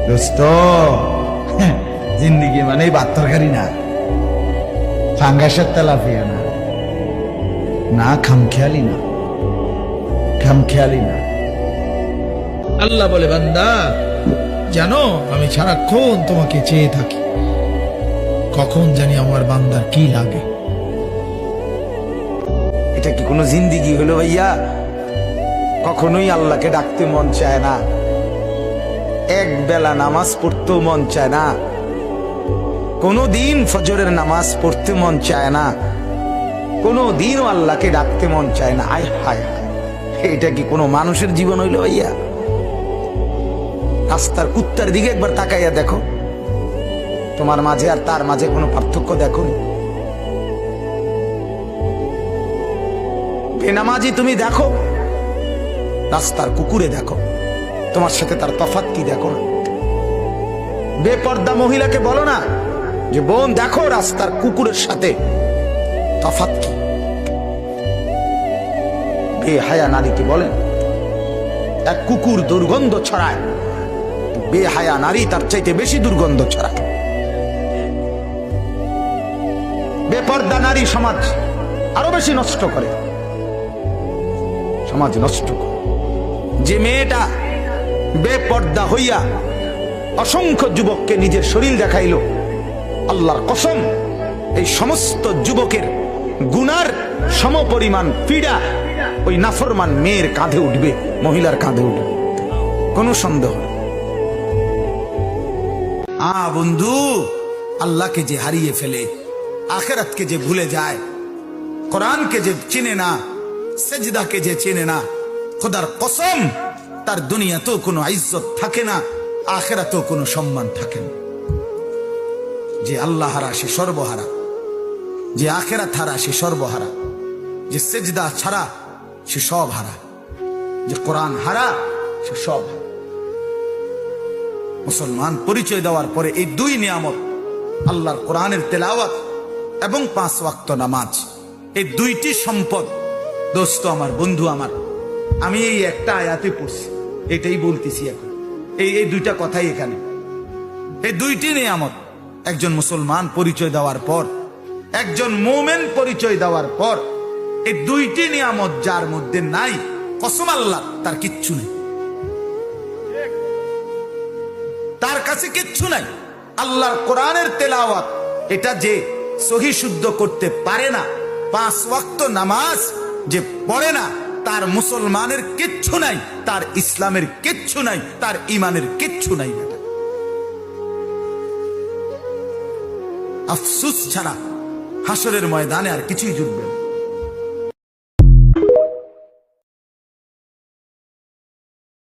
দোস্ত, জিন্দিগি মানে ভাত তরকারি না, ফাঙ্গাসের তেলাপিয়া না, না খামখেয়ালি না, খামখেয়ালি না। আল্লাহ বলে, বান্দা জানো আমি সারাক্ষণ তোমাকে চেয়ে থাকি, কখন জানি আমার বান্দার কি লাগে। এটা কি কোনো জিন্দিগি হলো ভাইয়া? কখনোই আল্লাহকে ডাকতে মন চায় না, এক বেলা নামাজ পড়তেও মন চায় না, কোনো দিন ফজরের নামাজ পড়তে মন চায় না, কোনো দিনও আল্লাহকে ডাকতে মন চায় না। আয় হায় হায়, এটা কি কোনো মানুষের জীবন হইল ভাইয়া? রাস্তার কুত্তার দিকে একবার তাকাইয়া দেখো, তোমার মাঝে আর তার মাঝে কোনো পার্থক্য দেখো? বেনামাজি তুমি দেখো, রাস্তার কুকুরে দেখো, তোমার সাথে তার তফাৎ কি দেখো না? বেপর্দা মহিলাকে বলো না যে বোন দেখো রাস্তার কুকুরের সাথে তফাৎ কি? বেহায়া নারীকে বলেন এক কুকুর দুর্গন্ধ ছড়ায়, বেহায়া নারী তার চাইতে বেশি দুর্গন্ধ ছড়ায়। বেপর্দা নারী সমাজ আরো বেশি নষ্ট করে, সমাজ নষ্ট করে। যে মেয়েটা বেপর্দা হইয়া অসংখ্য যুবককে নিজের শরীর দেখাইল, আল্লাহর কসম এই সমস্ত যুবকের গুনার সমপরিমাণ পীড়া ওই নাফরমান মেয়ের কাঁধে উঠবে, মহিলার কাঁধে উঠবে, কোনো সন্দেহ নেই। বন্ধু, আল্লাহকে যে হারিয়ে ফেলে, আখিরাতকে যে ভুলে যায়, কোরআনকে যে চেনে না, সেজদাকে যে চেনে না, খোদার কসম তার দুনিয়াতেও কোনো ইজ্জত থাকে না, আখিরাতেও কোনো সম্মান থাকে না। যে আল্লাহ হারা সে সর্বহারা, যে আখিরাত হারা সে সর্বহারা, যে সেজদা ছাড়া সে সব হারা, যে কোরআন হারা সে সব হারা। মুসলমান পরিচয় দেওয়ার পরে এই দুই নিয়ামত, আল্লাহর কোরআনের তেলাওয়াত এবং 5 ওয়াক্ত নামাজ, এই দুইটি সম্পদ। দোস্ত আমার, বন্ধু আমার, আমি এই একটা আয়াতে পড়ছি, এটাই বলতেছি এখন, এই দুইটা কথাই এখানে। এই দুইটি নিয়ামত একজন মুসলমান পরিচয় দেওয়ার পর, একজন মুমিন পরিচয় দেওয়ার পর, এই দুইটি নিয়ামত যার মধ্যে নাই, কসম আল্লাহ তার কিচ্ছু নেই, তার কাছে কিচ্ছু নাই। আল্লাহর কোরআনের তেলাওয়াত এটা যে সহি শুদ্ধ করতে পারে না, 5 ওয়াক্ত নামাজ যে পড়ে না, তার মুসলমানের কিচ্ছু নাই, তার ইসলামের কিচ্ছু নাই, তার ইমানের কিচ্ছু নাই। আফসোস ছাড়া হাসরের ময়দানে আর কিছুই জুটবে না।